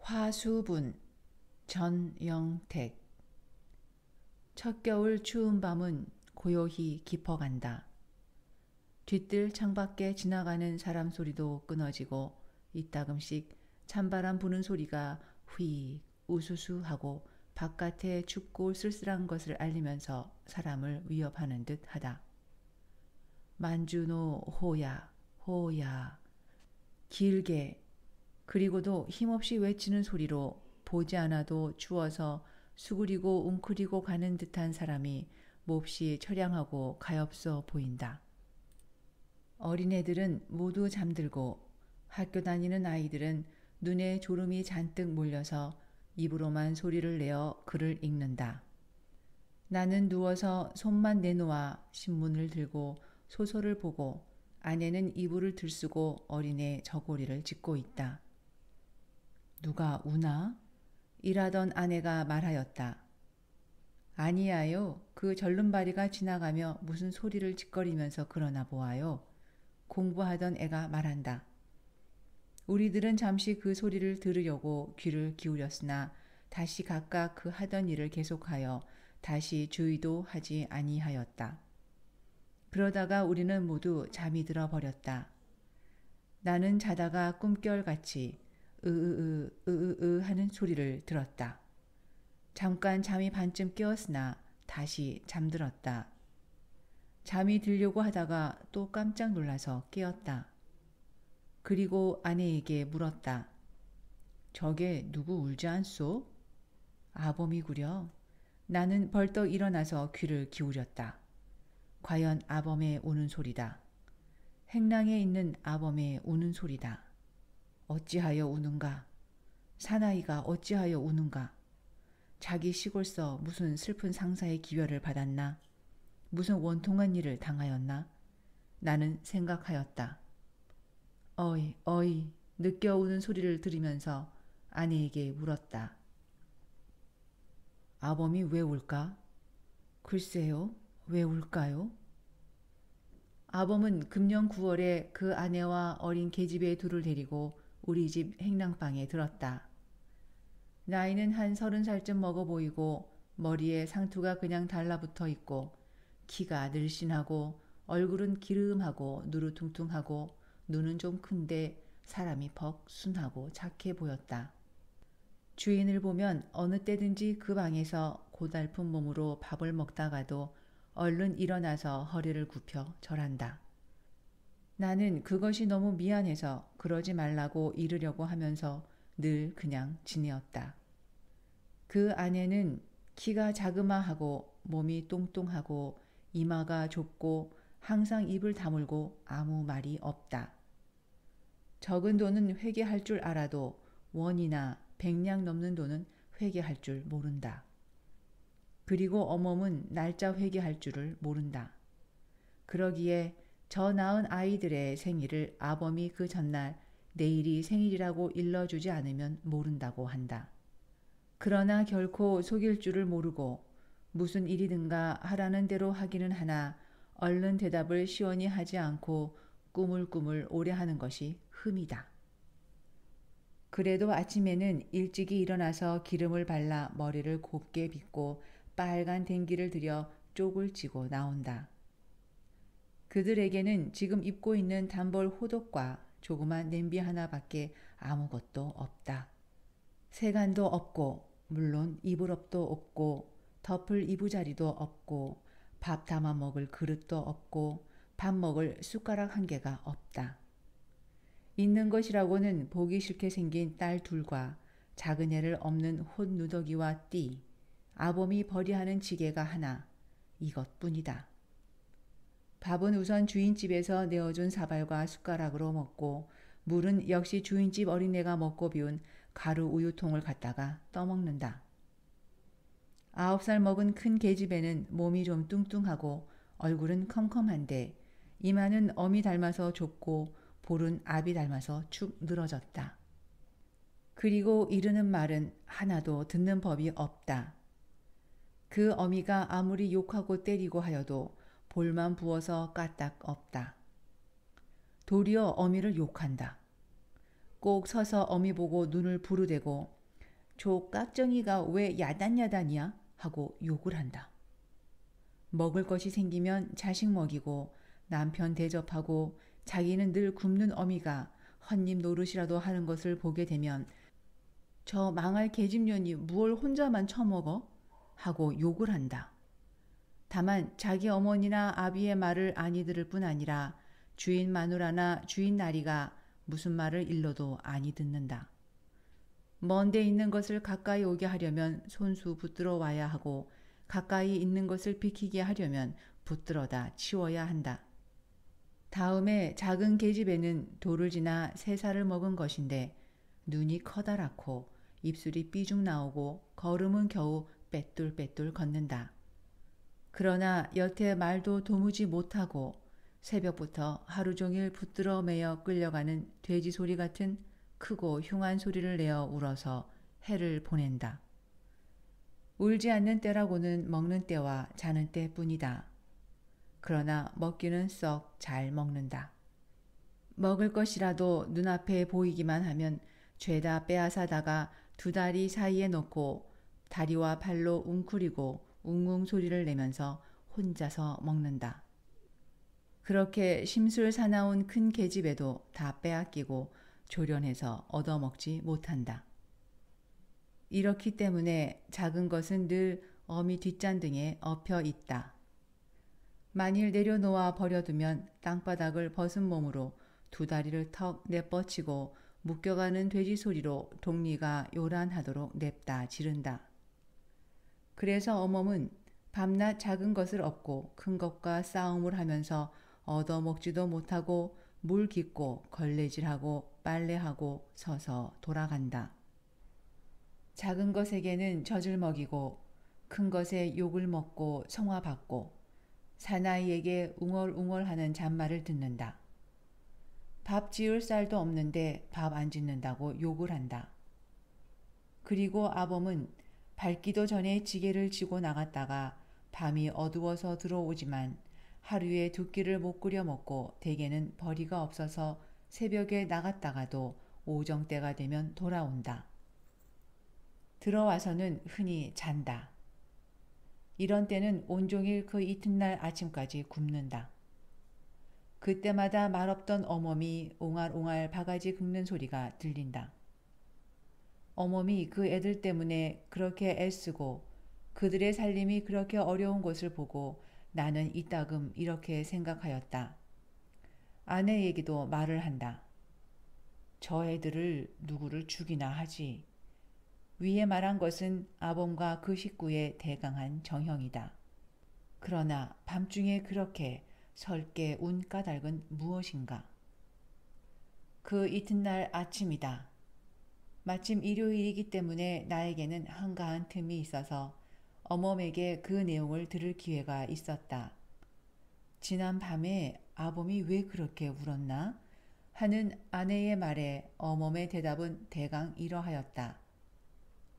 화수분 전영택. 첫 겨울 추운 밤은 고요히 깊어간다. 뒤뜰 창밖에 지나가는 사람 소리도 끊어지고 이따금씩 찬바람 부는 소리가 휘익 우수수 하고 바깥에 춥고 쓸쓸한 것을 알리면서 사람을 위협하는 듯 하다. 만주노 호야 호야. 길게, 그리고도 힘없이 외치는 소리로 보지 않아도 추워서 수그리고 웅크리고 가는 듯한 사람이 몹시 처량하고 가엾어 보인다. 어린애들은 모두 잠들고 학교 다니는 아이들은 눈에 졸음이 잔뜩 몰려서 입으로만 소리를 내어 글을 읽는다. 나는 누워서 손만 내놓아 신문을 들고 소설을 보고 아내는 이불을 들쓰고 어린애 저고리를 짚고 있다. 누가 우나? 일하던 아내가 말하였다. 아니야요. 그 절름발이가 지나가며 무슨 소리를 짓거리면서 그러나 보아요. 공부하던 애가 말한다. 우리들은 잠시 그 소리를 들으려고 귀를 기울였으나 다시 각각 그 하던 일을 계속하여 다시 주의도 하지 아니하였다. 그러다가 우리는 모두 잠이 들어 버렸다. 나는 자다가 꿈결같이 으으으 하는 소리를 들었다. 잠깐 잠이 반쯤 깨었으나 다시 잠들었다. 잠이 들려고 하다가 또 깜짝 놀라서 깨었다. 그리고 아내에게 물었다. 저게 누구 울지 않소? 아범이구려. 나는 벌떡 일어나서 귀를 기울였다. 과연 아범의 우는 소리다. 행랑에 있는 아범의 우는 소리다. 어찌하여 우는가? 사나이가 어찌하여 우는가? 자기 시골서 무슨 슬픈 상사의 기별을 받았나? 무슨 원통한 일을 당하였나? 나는 생각하였다. 어이, 어이, 느껴 우는 소리를 들으면서 아내에게 물었다. 아범이 왜 울까? 글쎄요, 왜 울까요? 아범은 금년 9월에 그 아내와 어린 계집애 둘을 데리고 우리 집 행랑방에 들었다. 나이는 한 30살쯤 먹어 보이고 머리에 상투가 그냥 달라붙어 있고 키가 늘씬하고 얼굴은 기름하고 누르퉁퉁하고 눈은 좀 큰데 사람이 벅 순하고 착해 보였다. 주인을 보면 어느 때든지 그 방에서 고달픈 몸으로 밥을 먹다가도 얼른 일어나서 허리를 굽혀 절한다. 나는 그것이 너무 미안해서 그러지 말라고 이르려고 하면서 늘 그냥 지내었다. 그 아내는 키가 자그마하고 몸이 뚱뚱하고 이마가 좁고 항상 입을 다물고 아무 말이 없다. 적은 돈은 회개할 줄 알아도 원이나 100냥 넘는 돈은 회개할 줄 모른다. 그리고 어멈은 날짜 회개할 줄을 모른다. 그러기에 저 낳은 아이들의 생일을 아범이 그 전날 내일이 생일이라고 일러주지 않으면 모른다고 한다. 그러나 결코 속일 줄을 모르고 무슨 일이든가 하라는 대로 하기는 하나 얼른 대답을 시원히 하지 않고 꾸물꾸물 오래 하는 것이 흠이다. 그래도 아침에는 일찍이 일어나서 기름을 발라 머리를 곱게 빗고 빨간 댕기를 들여 쪽을 찌고 나온다. 그들에게는 지금 입고 있는 단벌 호독과 조그만 냄비 하나밖에 아무것도 없다. 세간도 없고 물론 이불업도 없고 덮을 이부자리도 없고 밥 담아 먹을 그릇도 없고 밥 먹을 숟가락 한 개가 없다. 있는 것이라고는 보기 싫게 생긴 딸 둘과 작은 애를 없는 혼누더기와 띠, 아범이 버리하는 지게가 하나, 이것뿐이다. 밥은 우선 주인집에서 내어준 사발과 숟가락으로 먹고 물은 역시 주인집 어린애가 먹고 비운 가루 우유통을 갖다가 떠먹는다. 9살 먹은 큰 계집애는 몸이 좀 뚱뚱하고 얼굴은 컴컴한데 이마는 어미 닮아서 좁고 볼은 아비 닮아서 축 늘어졌다. 그리고 이르는 말은 하나도 듣는 법이 없다. 그 어미가 아무리 욕하고 때리고 하여도 볼만 부어서 까딱 없다. 도리어 어미를 욕한다. 꼭 서서 어미 보고 눈을 부르대고 저 깍정이가 왜 야단야단이야? 하고 욕을 한다. 먹을 것이 생기면 자식 먹이고 남편 대접하고 자기는 늘 굶는 어미가 헛입 노릇이라도 하는 것을 보게 되면 저 망할 계집년이 무얼 혼자만 처먹어? 하고 욕을 한다. 다만 자기 어머니나 아비의 말을 아니 들을 뿐 아니라 주인 마누라나 주인 나리가 무슨 말을 일러도 아니 듣는다. 먼데 있는 것을 가까이 오게 하려면 손수 붙들어 와야 하고 가까이 있는 것을 비키게 하려면 붙들어다 치워야 한다. 다음에 작은 계집애는 돌을 지나 3살을 먹은 것인데 눈이 커다랗고 입술이 삐죽 나오고 걸음은 겨우 빼뚤빼뚤 걷는다. 그러나 여태 말도 도무지 못하고 새벽부터 하루 종일 붙들어 매여 끌려가는 돼지 소리 같은 크고 흉한 소리를 내어 울어서 해를 보낸다. 울지 않는 때라고는 먹는 때와 자는 때뿐이다. 그러나 먹기는 썩 잘 먹는다. 먹을 것이라도 눈앞에 보이기만 하면 죄다 빼앗아다가 2다리 사이에 넣고 다리와 팔로 웅크리고 웅웅 소리를 내면서 혼자서 먹는다. 그렇게 심술 사나운 큰 계집애도 다 빼앗기고 조련해서 얻어먹지 못한다. 이렇기 때문에 작은 것은 늘 어미 뒷잔등에 엎여 있다. 만일 내려놓아 버려두면 땅바닥을 벗은 몸으로 2다리를 턱 내뻗치고 묶여가는 돼지 소리로 동리가 요란하도록 냅다 지른다. 그래서 어멈은 밤낮 작은 것을 얻고 큰 것과 싸움을 하면서 얻어먹지도 못하고 물 깃고 걸레질하고 빨래하고 서서 돌아간다. 작은 것에게는 젖을 먹이고 큰 것에 욕을 먹고 성화받고 사나이에게 웅얼웅얼하는 잔말을 듣는다. 밥 지을 쌀도 없는데 밥 안 짓는다고 욕을 한다. 그리고 아범은 밝기도 전에 지게를 지고 나갔다가 밤이 어두워서 들어오지만 하루에 2끼를 못 끓여 먹고 대개는 벌이가 없어서 새벽에 나갔다가도 오정때가 되면 돌아온다. 들어와서는 흔히 잔다. 이런 때는 온종일 그 이튿날 아침까지 굶는다. 그때마다 말없던 어멈이 옹알옹알 바가지 긁는 소리가 들린다. 어멈이 그 애들 때문에 그렇게 애쓰고 그들의 살림이 그렇게 어려운 것을 보고 나는 이따금 이렇게 생각하였다. 아내에게도 말을 한다. 저 애들을 누구를 죽이나 하지. 위에 말한 것은 아범과 그 식구의 대강한 정형이다. 그러나 밤중에 그렇게 설게 운 까닭은 무엇인가? 그 이튿날 아침이다. 마침 일요일이기 때문에 나에게는 한가한 틈이 있어서 어멈에게 그 내용을 들을 기회가 있었다. 지난 밤에 아범이 왜 그렇게 울었나? 하는 아내의 말에 어멈의 대답은 대강 이러하였다.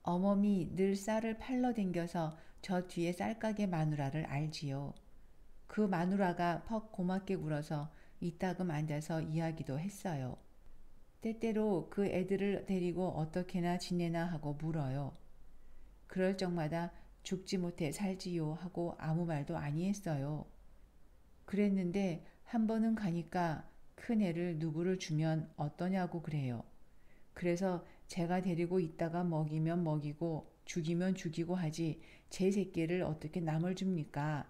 어멈이 늘 쌀을 팔러 댕겨서 저 뒤에 쌀가게 마누라를 알지요. 그 마누라가 퍽 고맙게 굴어서 이따금 앉아서 이야기도 했어요. 때때로 그 애들을 데리고 어떻게나 지내나 하고 물어요. 그럴 적마다 죽지 못해 살지요 하고 아무 말도 아니했어요. 그랬는데 한 번은 가니까 큰 애를 누구를 주면 어떠냐고 그래요. 그래서 제가 데리고 있다가 먹이면 먹이고 죽이면 죽이고 하지 제 새끼를 어떻게 남을 줍니까?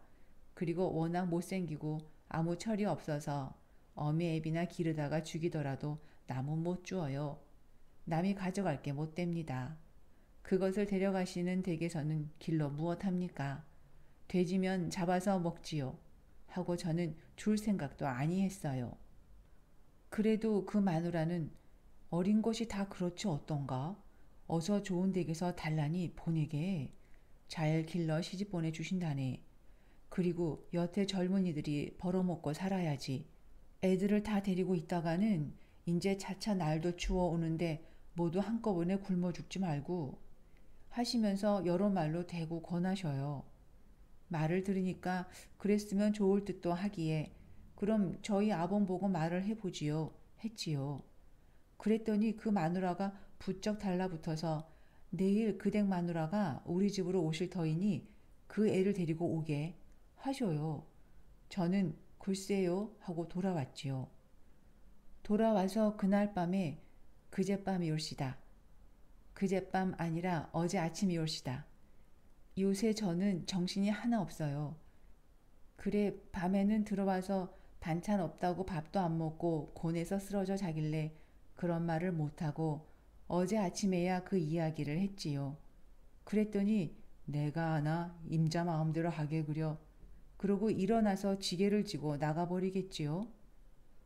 그리고 워낙 못생기고 아무 철이 없어서 어미 애비나 기르다가 죽이더라도 남은 못 주어요. 남이 가져갈 게 못 됩니다. 그것을 데려가시는 댁에서는 길러 무엇합니까? 돼지면 잡아서 먹지요. 하고 저는 줄 생각도 아니했어요. 그래도 그 마누라는 어린 것이 다 그렇지 어떤가? 어서 좋은 댁에서 달라니 보내게. 잘 길러 시집 보내주신다네. 그리고 여태 젊은이들이 벌어먹고 살아야지. 애들을 다 데리고 있다가는 이제 차차 날도 추워 오는데 모두 한꺼번에 굶어 죽지 말고 하시면서 여러 말로 대고 권하셔요. 말을 들으니까 그랬으면 좋을 듯도 하기에 그럼 저희 아범 보고 말을 해보지요. 했지요. 그랬더니 그 마누라가 부쩍 달라붙어서 내일 그 댁 마누라가 우리 집으로 오실 터이니 그 애를 데리고 오게 하셔요. 저는 글쎄요 하고 돌아왔지요. 돌아와서 그날 밤에 그젯밤이올시다. 그젯밤 아니라 어제 아침이올시다. 요새 저는 정신이 하나 없어요. 그래 밤에는 들어와서 반찬 없다고 밥도 안 먹고 곤에서 쓰러져 자길래 그런 말을 못하고 어제 아침에야 그 이야기를 했지요. 그랬더니 내가 하나 임자 마음대로 하게 그려. 그러고 일어나서 지게를 지고 나가버리겠지요.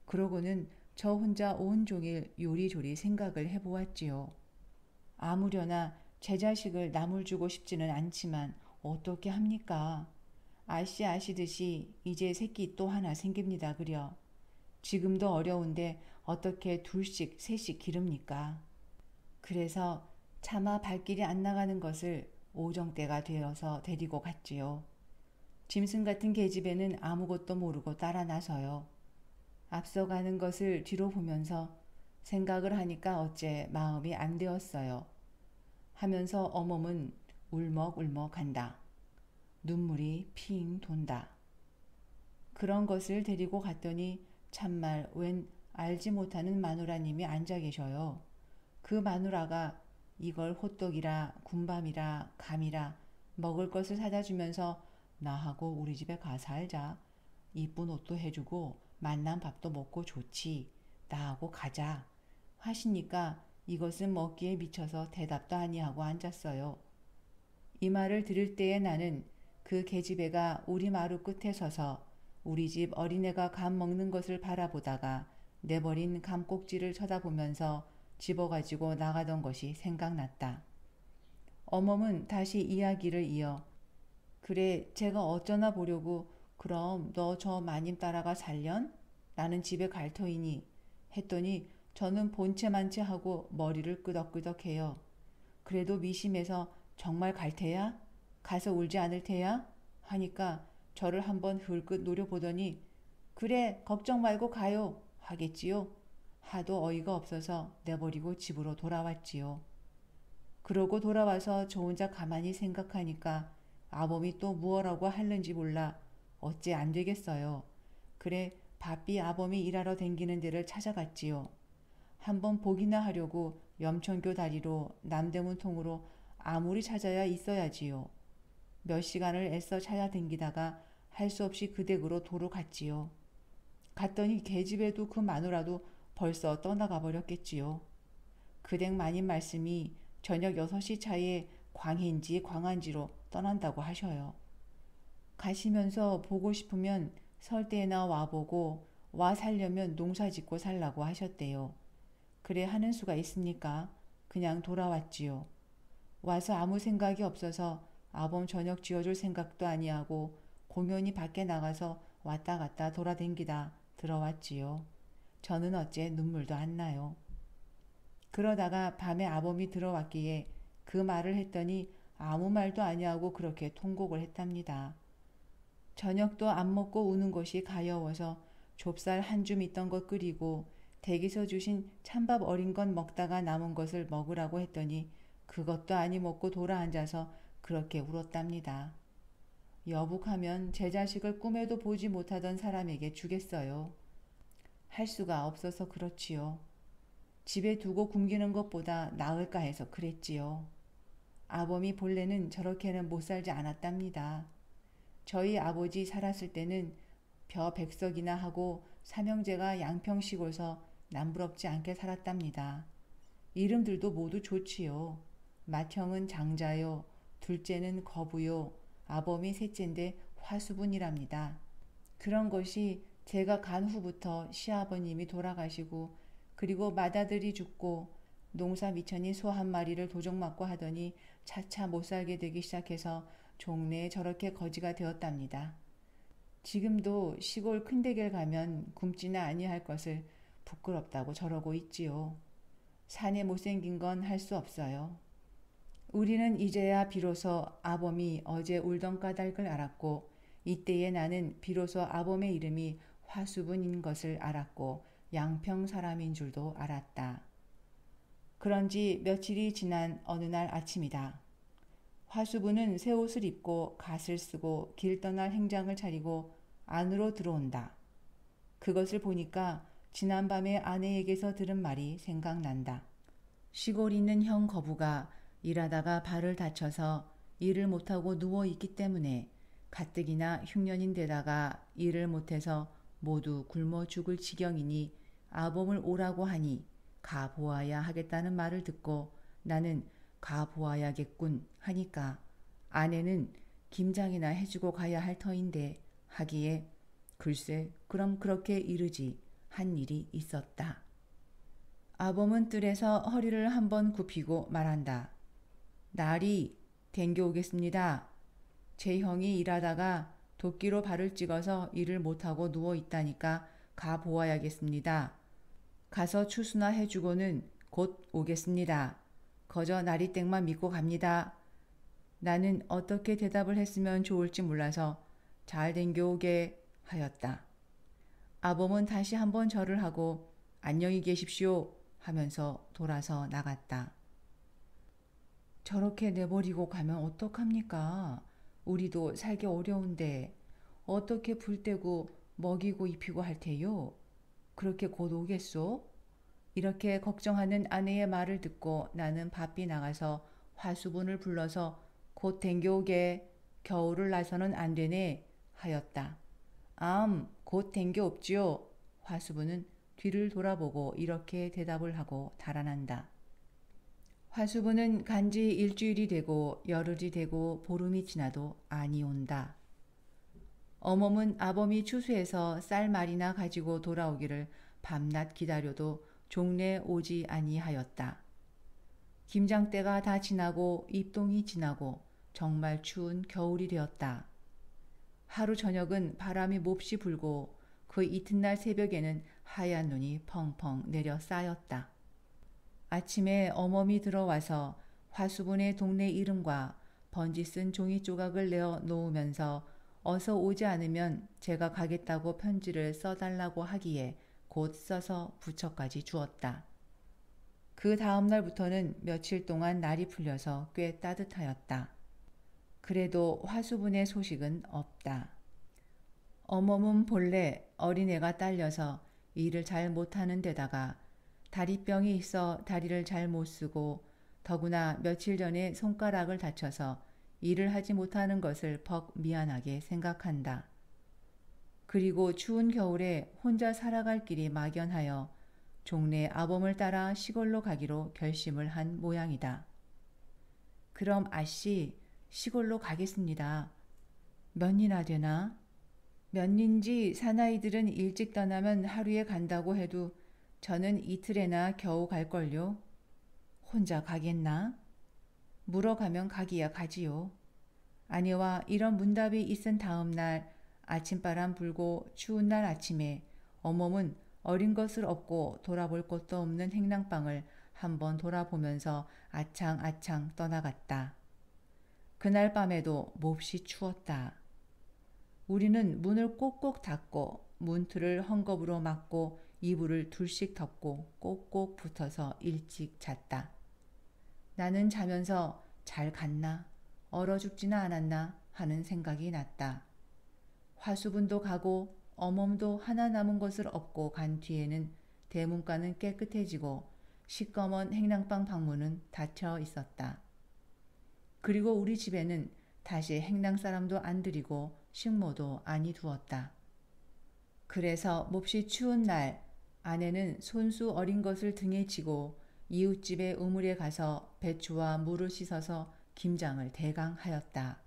그러고는 저 혼자 온종일 요리조리 생각을 해보았지요. 아무려나 제 자식을 남을 주고 싶지는 않지만 어떻게 합니까? 아시듯이 이제 새끼 또 하나 생깁니다 그려. 지금도 어려운데 어떻게 둘씩 셋씩 기릅니까? 그래서 차마 발길이 안 나가는 것을 오정때가 되어서 데리고 갔지요. 짐승 같은 계집애는 아무것도 모르고 따라 나서요. 앞서가는 것을 뒤로 보면서 생각을 하니까 어째 마음이 안 되었어요. 하면서 어멈은 울먹울먹 한다. 눈물이 핑 돈다. 그런 것을 데리고 갔더니 참말 웬 알지 못하는 마누라님이 앉아 계셔요. 그 마누라가 이걸 호떡이라 군밤이라 감이라 먹을 것을 사다 주면서 나하고 우리 집에 가 살자. 이쁜 옷도 해주고 맛난 밥도 먹고 좋지. 나하고 가자. 하시니까 이것은 먹기에 미쳐서 대답도 아니하고 앉았어요. 이 말을 들을 때에 나는 그 계집애가 우리 마루 끝에 서서 우리 집 어린애가 감 먹는 것을 바라보다가 내버린 감 꼭지를 쳐다보면서 집어가지고 나가던 것이 생각났다. 어멈은 다시 이야기를 이어 그래 제가 어쩌나 보려고 그럼 너 저 마님 따라가 살련? 나는 집에 갈 터이니 했더니 저는 본체만체 하고 머리를 끄덕끄덕해요. 그래도 미심해서 정말 갈 테야? 가서 울지 않을 테야? 하니까 저를 한번 흘끗 노려보더니 그래 걱정 말고 가요 하겠지요. 하도 어이가 없어서 내버리고 집으로 돌아왔지요. 그러고 돌아와서 저 혼자 가만히 생각하니까 아범이 또 무엇라고 할는지 몰라 어째 안 되겠어요. 그래 바삐 아범이 일하러 댕기는 데를 찾아갔지요. 한번 보기나 하려고 염천교 다리로 남대문 통으로 아무리 찾아야 있어야지요. 몇 시간을 애써 찾아댕기다가 할 수 없이 그 댁으로 도로 갔지요. 갔더니 계집애도 그 마누라도 벌써 떠나가 버렸겠지요. 그 댁 마님 말씀이 저녁 6시 차에 광해인지 광안지로 떠난다고 하셔요. 가시면서 보고 싶으면 설 때나 와보고 와 살려면 농사 짓고 살라고 하셨대요. 그래 하는 수가 있습니까? 그냥 돌아왔지요. 와서 아무 생각이 없어서 아범 저녁 지어줄 생각도 아니하고 공연히 밖에 나가서 왔다 갔다 돌아댕기다 들어왔지요. 저는 어째 눈물도 안 나요. 그러다가 밤에 아범이 들어왔기에 그 말을 했더니 아무 말도 아니하고 그렇게 통곡을 했답니다. 저녁도 안 먹고 우는 것이 가여워서 좁쌀 한 줌 있던 것 끓이고 댁에서 주신 찬밥 어린 것 먹다가 남은 것을 먹으라고 했더니 그것도 아니 먹고 돌아앉아서 그렇게 울었답니다. 여북하면 제 자식을 꿈에도 보지 못하던 사람에게 주겠어요. 할 수가 없어서 그렇지요. 집에 두고 굶기는 것보다 나을까 해서 그랬지요. 아범이 본래는 저렇게는 못 살지 않았답니다. 저희 아버지 살았을 때는 벼 백석이나 하고 삼형제가 양평시골서 남부럽지 않게 살았답니다. 이름들도 모두 좋지요. 맏형은 장자요, 둘째는 거부요, 아범이 셋째인데 화수분이랍니다. 그런 것이 제가 간 후부터 시아버님이 돌아가시고 그리고 맏아들이 죽고 농사 미천이 소 한 마리를 도적 맞고 하더니 차차 못 살게 되기 시작해서 종래에 저렇게 거지가 되었답니다. 지금도 시골 큰 댁에 가면 굶지나 아니할 것을 부끄럽다고 저러고 있지요. 산에 못생긴 건 할 수 없어요. 우리는 이제야 비로소 아범이 어제 울던 까닭을 알았고 이때에 나는 비로소 아범의 이름이 화수분인 것을 알았고 양평 사람인 줄도 알았다. 그런지 며칠이 지난 어느 날 아침이다. 화수부는 새 옷을 입고 갓을 쓰고 길 떠날 행장을 차리고 안으로 들어온다. 그것을 보니까 지난밤에 아내에게서 들은 말이 생각난다. 시골 있는 형 거부가 일하다가 발을 다쳐서 일을 못하고 누워있기 때문에 가뜩이나 흉년인 데다가 일을 못해서 모두 굶어 죽을 지경이니 아범을 오라고 하니 가 보아야 하겠다는 말을 듣고 나는 가 보아야겠군 하니까 아내는 김장이나 해주고 가야 할 터인데 하기에 글쎄 그럼 그렇게 이르지 한 일이 있었다. 아범은 뜰에서 허리를 한번 굽히고 말한다. 날이 댕겨오겠습니다. 제 형이 일하다가 도끼로 발을 찍어서 일을 못하고 누워있다니까 가 보아야겠습니다. 가서 추수나 해주고는 곧 오겠습니다. 거저 나리땡만 믿고 갑니다. 나는 어떻게 대답을 했으면 좋을지 몰라서 잘 댕겨오게 하였다. 아범은 다시 한번 절을 하고 안녕히 계십시오 하면서 돌아서 나갔다. 저렇게 내버리고 가면 어떡합니까? 우리도 살기 어려운데 어떻게 불 떼고 먹이고 입히고 할 테요? 그렇게 곧 오겠소? 이렇게 걱정하는 아내의 말을 듣고 나는 바삐 나가서 화수분을 불러서 곧 댕겨오게 겨울을 나서는 안 되네 하였다. 곧 댕겨옵지요. 화수분은 뒤를 돌아보고 이렇게 대답을 하고 달아난다. 화수분은 간지 일주일이 되고 열흘이 되고 보름이 지나도 아니 온다. 어멈은 아범이 추수해서 쌀 말이나 가지고 돌아오기를 밤낮 기다려도 종래 오지 아니하였다. 김장때가 다 지나고 입동이 지나고 정말 추운 겨울이 되었다. 하루 저녁은 바람이 몹시 불고 그 이튿날 새벽에는 하얀 눈이 펑펑 내려 쌓였다. 아침에 어멈이 들어와서 화수분의 동네 이름과 번지 쓴 종이 조각을 내어 놓으면서 어서 오지 않으면 제가 가겠다고 편지를 써달라고 하기에 곧 써서 부처까지 주었다. 그 다음 날부터는 며칠 동안 날이 풀려서 꽤 따뜻하였다. 그래도 화수분의 소식은 없다. 어멈은 본래 어린애가 딸려서 일을 잘 못하는 데다가 다리병이 있어 다리를 잘 못 쓰고 더구나 며칠 전에 손가락을 다쳐서 일을 하지 못하는 것을 벅 미안하게 생각한다. 그리고 추운 겨울에 혼자 살아갈 길이 막연하여 종래 아범을 따라 시골로 가기로 결심을 한 모양이다. 그럼 아씨 시골로 가겠습니다. 몇 리나 되나? 몇 리인지 사나이들은 일찍 떠나면 하루에 간다고 해도 저는 이틀에나 겨우 갈걸요. 혼자 가겠나? 물어가면 가기야 가지요. 아내와 이런 문답이 있은 다음 날 아침바람 불고 추운 날 아침에 어멈은 어린 것을 업고 돌아볼 곳도 없는 행랑방을 한번 돌아보면서 아창아창 떠나갔다. 그날 밤에도 몹시 추웠다. 우리는 문을 꼭꼭 닫고 문틀을 헝겊으로 막고 이불을 둘씩 덮고 꼭꼭 붙어서 일찍 잤다. 나는 자면서 잘 갔나? 얼어 죽지는 않았나? 하는 생각이 났다. 화수분도 가고 어멈도 하나 남은 것을 업고 간 뒤에는 대문과는 깨끗해지고 시꺼먼 행랑방 방문은 닫혀 있었다. 그리고 우리 집에는 다시 행랑 사람도 안 들이고 식모도 아니 두었다. 그래서 몹시 추운 날 아내는 손수 어린 것을 등에 지고 이웃집의 우물에 가서 배추와 물을 씻어서 김장을 대강하였다.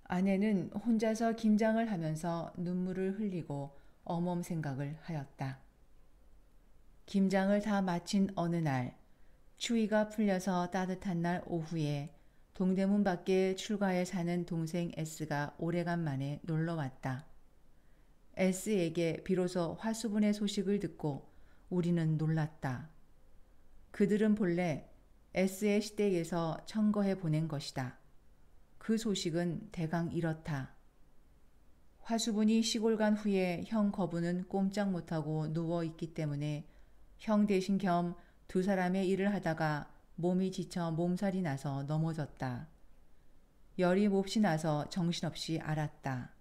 아내는 혼자서 김장을 하면서 눈물을 흘리고 어멈 생각을 하였다. 김장을 다 마친 어느 날 추위가 풀려서 따뜻한 날 오후에 동대문 밖에 출가에 사는 동생 S가 오래간만에 놀러왔다. S에게 비로소 화수분의 소식을 듣고 우리는 놀랐다. 그들은 본래 S의 시댁에서 청거해 보낸 것이다. 그 소식은 대강 이렇다. 화수분이 시골 간 후에 형 거부는 꼼짝 못하고 누워있기 때문에 형 대신 겸 두 사람의 일을 하다가 몸이 지쳐 몸살이 나서 넘어졌다. 열이 몹시 나서 정신없이 앓았다.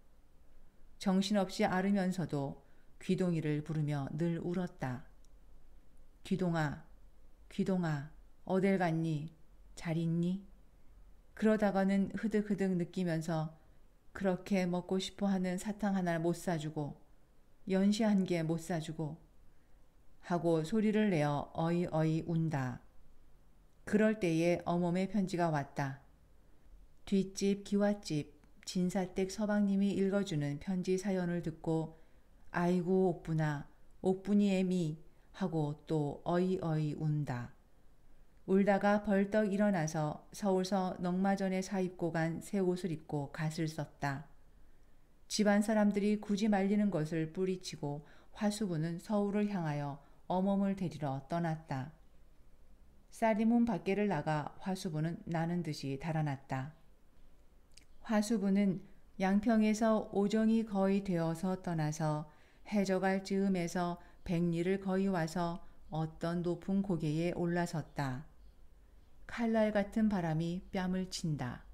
정신없이 앓으면서도 귀동이를 부르며 늘 울었다. 귀동아, 귀동아, 어딜 갔니? 잘 있니? 그러다가는 흐득흐득 느끼면서 그렇게 먹고 싶어 하는 사탕 하나 못 사주고 연시 한 개 못 사주고 하고 소리를 내어 어이어이 운다. 그럴 때에 어멈의 편지가 왔다. 뒷집 기와집 진사댁 서방님이 읽어주는 편지 사연을 듣고 아이고 옥분아 옥분이 애미 하고 또 어이어이 운다. 울다가 벌떡 일어나서 서울서 넉마전에 사입고 간 새 옷을 입고 갓을 썼다. 집안 사람들이 굳이 말리는 것을 뿌리치고 화수부는 서울을 향하여 어멈을 데리러 떠났다. 쌀이문 밖에를 나가 화수부는 나는 듯이 달아났다. 화수부는 양평에서 오정이 거의 되어서 떠나서 해져갈 즈음에서 백리를 거의 와서 어떤 높은 고개에 올라섰다. 칼날 같은 바람이 뺨을 친다.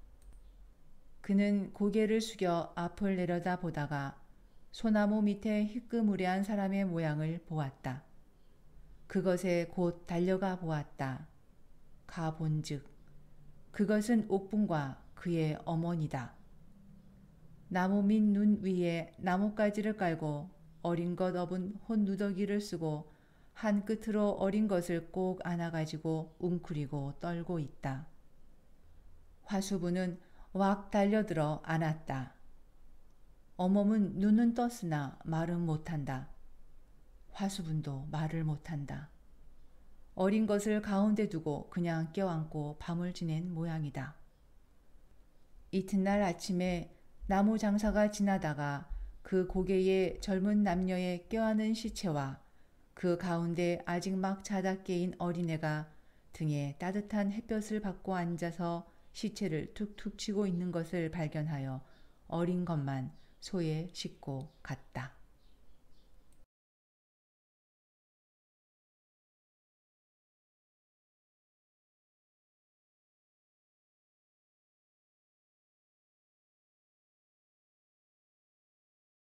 그는 고개를 숙여 앞을 내려다 보다가 소나무 밑에 희끄무레한 사람의 모양을 보았다. 그것에 곧 달려가 보았다. 가본즉 그것은 옥분과 그의 어머니다. 나무 밑 눈 위에 나뭇가지를 깔고 어린 것 업은 혼누더기를 쓰고 한 끝으로 어린 것을 꼭 안아가지고 웅크리고 떨고 있다. 화수부는 왁 달려들어 안았다. 어멈은 눈은 떴으나 말은 못한다. 화수분도 말을 못한다. 어린 것을 가운데 두고 그냥 껴안고 밤을 지낸 모양이다. 이튿날 아침에 나무 장사가 지나다가 그 고개에 젊은 남녀의 껴안은 시체와 그 가운데 아직 막 자다 깨인 어린애가 등에 따뜻한 햇볕을 받고 앉아서 시체를 툭툭 치고 있는 것을 발견하여 어린 것만 소에 싣고 갔다.